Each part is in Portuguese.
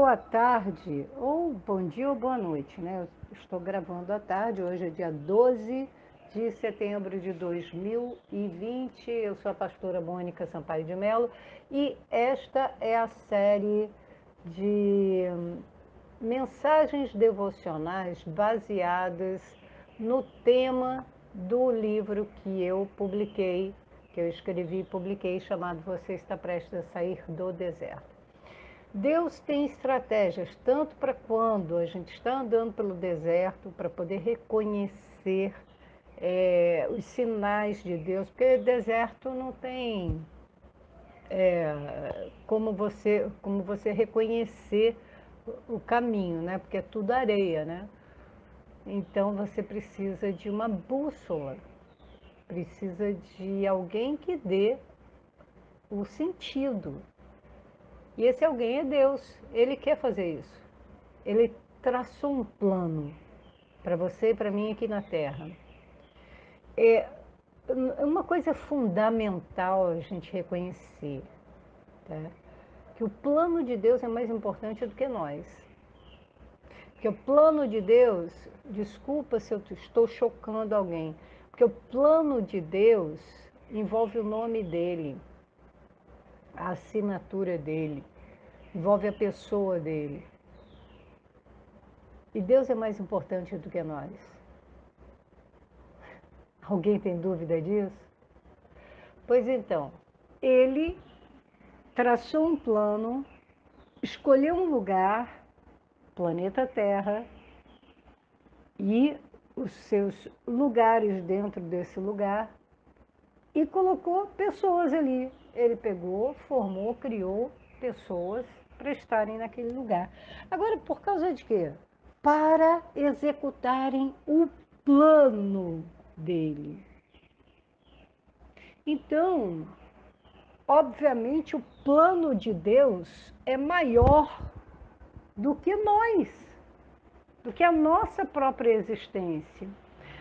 boa tarde, ou bom dia ou boa noite, né? Eu estou gravando à tarde, hoje é dia 12 de setembro de 2020. Eu sou a pastora Mônica Sampaio de Mello e esta é a série de mensagens devocionais baseadas no tema do livro que eu publiquei, que eu escrevi e publiquei, chamado Você Está Prestes a Sair do Deserto. Deus tem estratégias, tanto para quando a gente está andando pelo deserto, para poder reconhecer os sinais de Deus, porque deserto não tem como você reconhecer o caminho, né? Porque é tudo areia, né? Então você precisa de uma bússola, precisa de alguém que dê o sentido. E esse alguém é Deus, Ele quer fazer isso. Ele traçou um plano para você e para mim aqui na Terra. Uma coisa fundamental a gente reconhecer, tá? Que o plano de Deus é mais importante do que nós. Porque o plano de Deus, desculpa se eu estou chocando alguém, porque o plano de Deus envolve o nome dEle, a assinatura dEle, envolve a pessoa dEle. E Deus é mais importante do que nós. Alguém tem dúvida disso? Pois então, ele traçou um plano, escolheu um lugar, planeta Terra, e os seus lugares dentro desse lugar, e colocou pessoas ali. Ele pegou, formou, criou pessoas para estarem naquele lugar. Agora, por causa de quê? Para executarem o plano dele. Então, obviamente, o plano de Deus é maior do que nós, do que a nossa própria existência.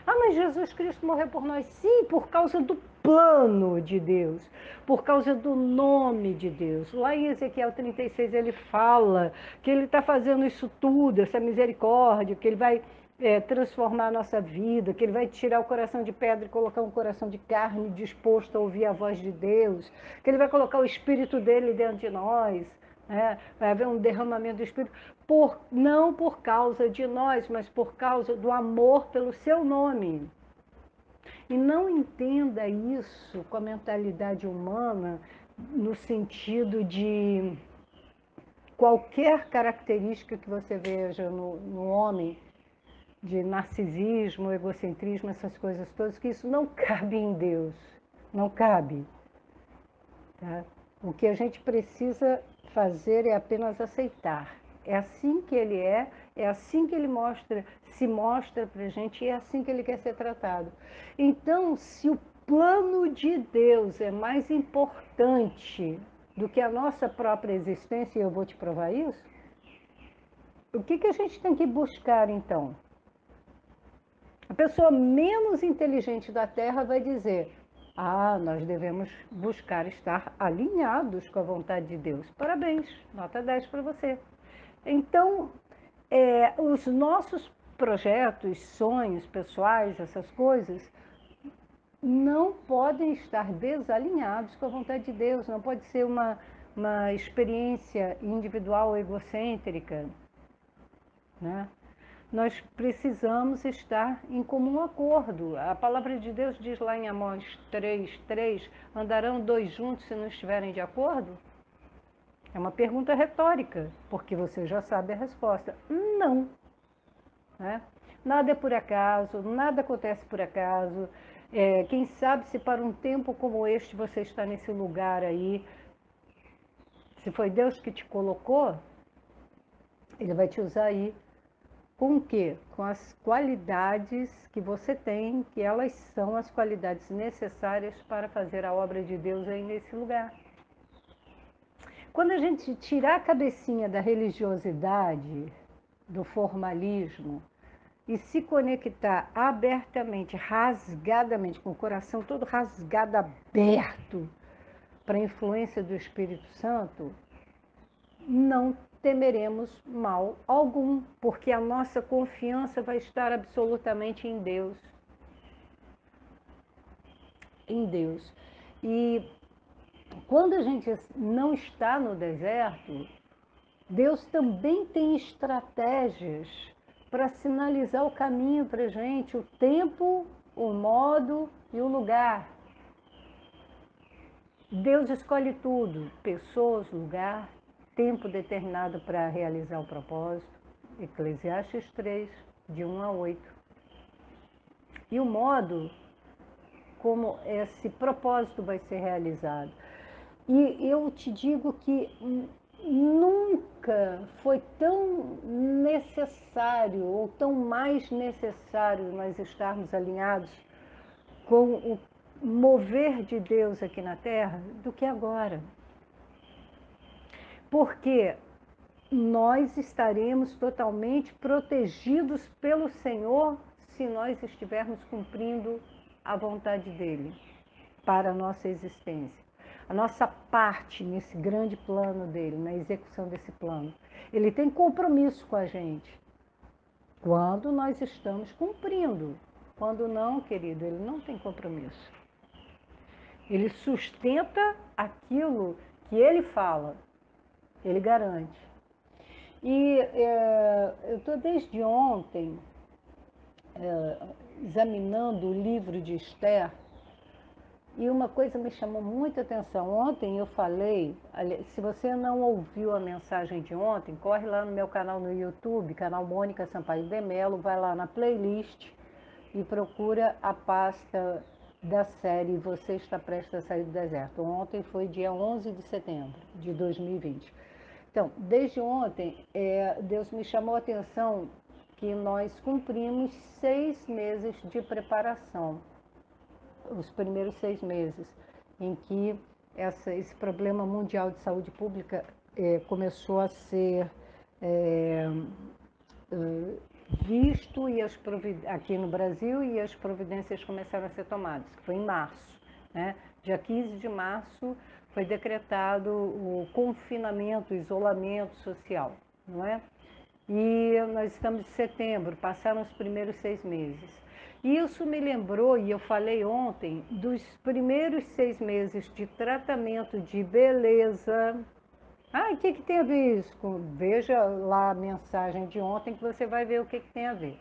Ah, mas Jesus Cristo morreu por nós. Sim, por causa do plano de Deus, por causa do nome de Deus. Lá em Ezequiel 36 ele fala que ele está fazendo isso tudo, essa misericórdia, que ele vai transformar a nossa vida, que ele vai tirar o coração de pedra e colocar um coração de carne disposto a ouvir a voz de Deus, que ele vai colocar o Espírito dele dentro de nós, né? Vai haver um derramamento do Espírito, não por causa de nós, mas por causa do amor pelo seu nome. E não entenda isso com a mentalidade humana no sentido de qualquer característica que você veja no homem, de narcisismo, egocentrismo, essas coisas todas, que isso não cabe em Deus, não cabe. Tá? O que a gente precisa fazer é apenas aceitar. É assim que ele é assim que ele se mostra para a gente, e é assim que ele quer ser tratado. Então, se o plano de Deus é mais importante do que a nossa própria existência, e eu vou te provar isso, o que a gente tem que buscar então? A pessoa menos inteligente da Terra vai dizer: ah, nós devemos buscar estar alinhados com a vontade de Deus. Parabéns, nota 10 para você. Então, os nossos projetos, sonhos pessoais, essas coisas, não podem estar desalinhados com a vontade de Deus. Não pode ser uma experiência individual egocêntrica, né? Nós precisamos estar em comum acordo. A palavra de Deus diz lá em Amós 3:3, andarão dois juntos se não estiverem de acordo? É uma pergunta retórica, porque você já sabe a resposta. Não. Né? Nada é por acaso, nada acontece por acaso. Quem sabe se para um tempo como este você está nesse lugar aí, se foi Deus que te colocou, Ele vai te usar aí. Com o quê? Com as qualidades que você tem, que elas são as qualidades necessárias para fazer a obra de Deus aí nesse lugar. Quando a gente tirar a cabecinha da religiosidade, do formalismo, e se conectar abertamente, rasgadamente, com o coração todo rasgado, aberto para a influência do Espírito Santo, não temeremos mal algum, porque a nossa confiança vai estar absolutamente em Deus. Em Deus. E quando a gente não está no deserto, Deus também tem estratégias para sinalizar o caminho para a gente, o tempo, o modo e o lugar. Deus escolhe tudo, pessoas, lugar, tempo determinado para realizar o propósito. Eclesiastes 3, de 1 a 8. E o modo como esse propósito vai ser realizado. E eu te digo que nunca foi tão necessário ou tão mais necessário nós estarmos alinhados com o mover de Deus aqui na Terra do que agora. Porque nós estaremos totalmente protegidos pelo Senhor se nós estivermos cumprindo a vontade dEle para a nossa existência. A nossa parte nesse grande plano dele, na execução desse plano. Ele tem compromisso com a gente. Quando nós estamos cumprindo. Quando não, querido, ele não tem compromisso. Ele sustenta aquilo que ele fala. Ele garante. E eu estou desde ontem examinando o livro de Esther. E uma coisa me chamou muita atenção. Ontem eu falei, se você não ouviu a mensagem de ontem, corre lá no meu canal no YouTube, canal Mônica Sampaio de Mello, vai lá na playlist e procura a pasta da série Você Está Prestes a Sair do Deserto. Ontem foi dia 11 de setembro de 2020. Então, desde ontem, Deus me chamou a atenção que nós cumprimos 6 meses de preparação. Os primeiros 6 meses em que esse problema mundial de saúde pública começou a ser visto e aqui no Brasil, e as providências começaram a ser tomadas, que foi em março. Né? Dia 15 de março foi decretado o confinamento, o isolamento social. Não é? E nós estamos em setembro, passaram os primeiros 6 meses. E isso me lembrou, e eu falei ontem, dos primeiros 6 meses de tratamento de beleza. O que tem a ver isso? Veja lá a mensagem de ontem que você vai ver o que tem a ver.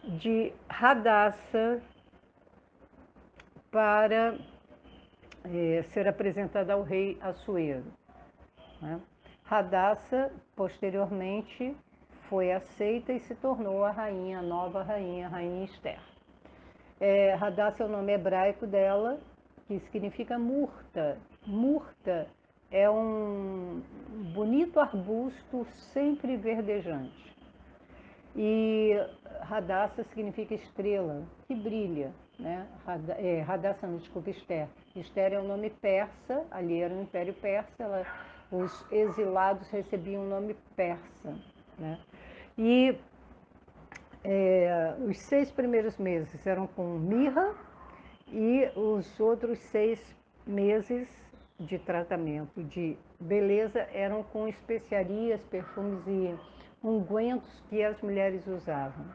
De Radassa para ser apresentada ao rei Assuero. Né? Radassa, posteriormente, foi aceita e se tornou a rainha, a nova rainha, a rainha Esther. Radassa é o nome hebraico dela, que significa murta. Murta é um bonito arbusto sempre verdejante. E Radassa significa estrela, que brilha. Né? Radassa, não, desculpa, Esther. Esther é um nome persa, ali era o Império Persa, os exilados recebiam o nome persa. Né? E os 6 primeiros meses eram com mirra e os outros 6 meses de tratamento de beleza eram com especiarias, perfumes e ungüentos que as mulheres usavam.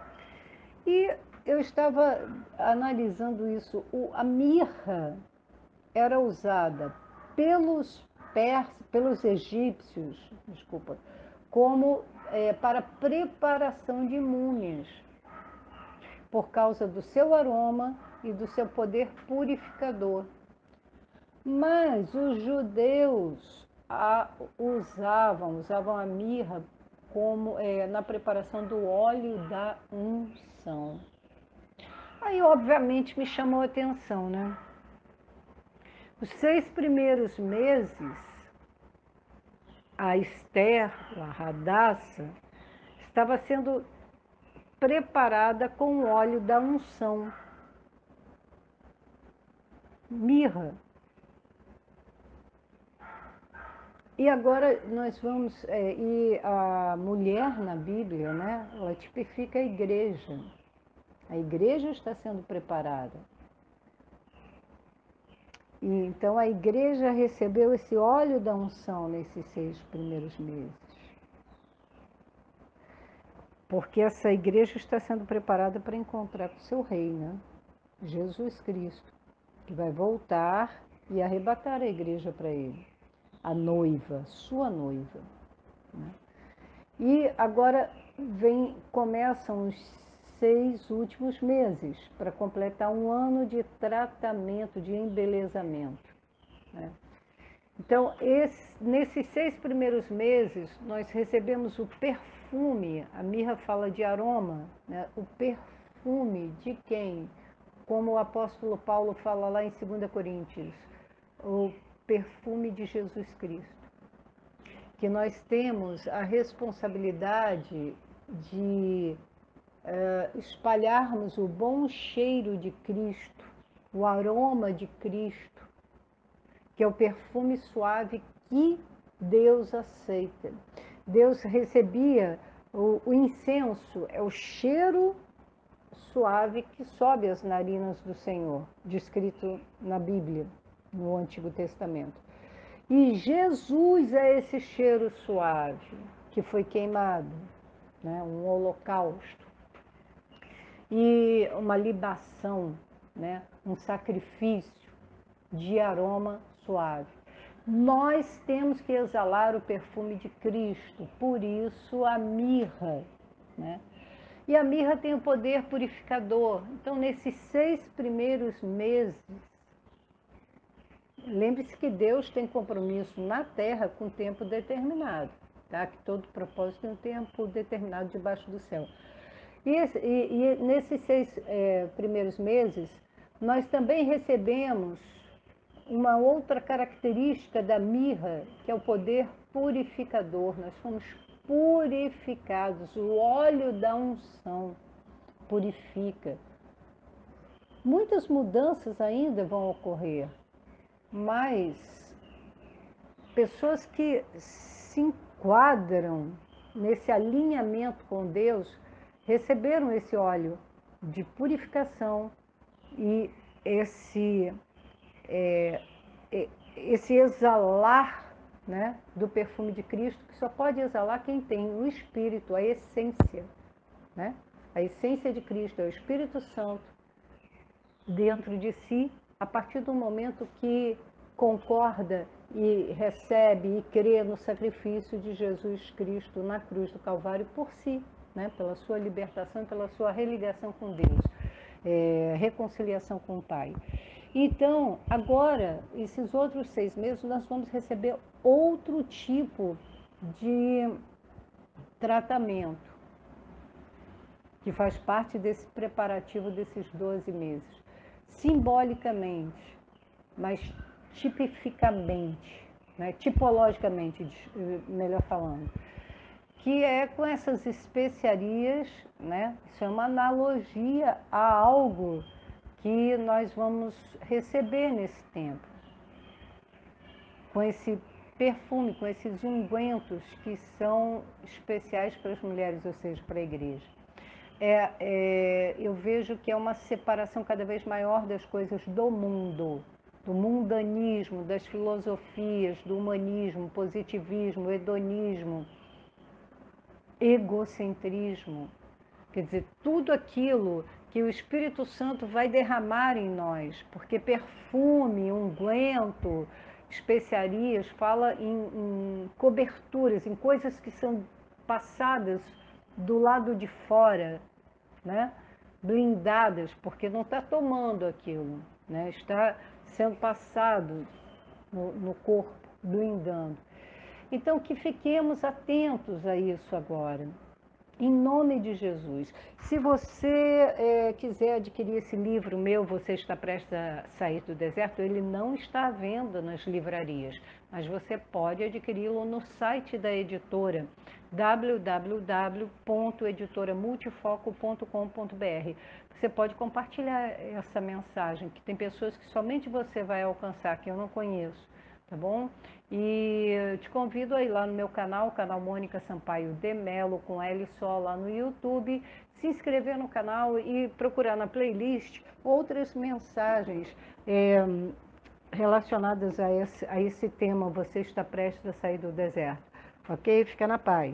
E eu estava analisando isso. A mirra era usada pelos egípcios, como para preparação de múmias, por causa do seu aroma e do seu poder purificador. Mas os judeus usavam a mirra como na preparação do óleo da unção. Aí, obviamente, me chamou a atenção, né? Os 6 primeiros meses, a Esther, a Radassa, estava sendo preparada com o óleo da unção, mirra. E agora nós vamos, e a mulher na Bíblia, né, ela tipifica a igreja. A igreja está sendo preparada. E então a igreja recebeu esse óleo da unção nesses 6 primeiros meses. Porque essa igreja está sendo preparada para encontrar com o seu rei, né? Jesus Cristo, que vai voltar e arrebatar a igreja para ele, a noiva, sua noiva, né? E agora começam os 6 últimos meses para completar um ano de tratamento, de embelezamento, né? Então, nesses 6 primeiros meses, nós recebemos o perfume, a mirra fala de aroma, né? O perfume de quem? Como o apóstolo Paulo fala lá em 2 Coríntios, o perfume de Jesus Cristo. Que nós temos a responsabilidade de espalharmos o bom cheiro de Cristo, o aroma de Cristo, que é o perfume suave que Deus aceita. Deus recebia o incenso, é o cheiro suave que sobe às narinas do Senhor, descrito na Bíblia, no Antigo Testamento. E Jesus é esse cheiro suave que foi queimado, né? Um holocausto. E uma libação, né? Um sacrifício de aroma suave. Nós temos que exalar o perfume de Cristo, por isso a mirra, né? E a mirra tem o poder purificador. Então, nesses 6 primeiros meses, lembre-se que Deus tem compromisso na terra com tempo determinado, tá? Que todo propósito tem um tempo determinado debaixo do céu. E nesses 6 primeiros meses, nós também recebemos uma outra característica da mirra, que é o poder purificador. Nós fomos purificados, o óleo da unção purifica. Muitas mudanças ainda vão ocorrer, mas pessoas que se enquadram nesse alinhamento com Deus receberam esse óleo de purificação e esse exalar, né, do perfume de Cristo, que só pode exalar quem tem o Espírito, a essência, né? A essência de Cristo é o Espírito Santo dentro de si, a partir do momento que concorda e recebe e crê no sacrifício de Jesus Cristo na cruz do Calvário por si, né? Pela sua libertação e pela sua religação com Deus, reconciliação com o Pai. Então, agora, esses outros 6 meses, nós vamos receber outro tipo de tratamento, que faz parte desse preparativo desses 12 meses. Simbolicamente, mas tipificamente, né? Tipologicamente, melhor falando, que é com essas especiarias, né? Isso é uma analogia a algo que nós vamos receber nesse tempo, com esse perfume, com esses ungüentos que são especiais para as mulheres, ou seja, para a igreja. Eu vejo que é uma separação cada vez maior das coisas do mundo, do mundanismo, das filosofias, do humanismo, positivismo, hedonismo, egocentrismo. Quer dizer, tudo aquilo que o Espírito Santo vai derramar em nós, porque perfume, unguento, especiarias, fala em coberturas, em coisas que são passadas do lado de fora, né? Blindadas, porque não está tomando aquilo, né? Está sendo passado no corpo, blindando. Então, que fiquemos atentos a isso agora. Em nome de Jesus. Se você quiser adquirir esse livro meu, Você Está Prestes a Sair do Deserto, ele não está à venda nas livrarias, mas você pode adquiri-lo no site da editora, www.editoramultifoco.com.br. Você pode compartilhar essa mensagem, que tem pessoas que somente você vai alcançar, que eu não conheço. Tá bom? E eu te convido a ir lá no meu canal, o canal Mônica Sampaio de Mello, com L só lá no YouTube, se inscrever no canal e procurar na playlist outras mensagens relacionadas a esse tema, você está prestes a sair do deserto. Ok? Fica na paz.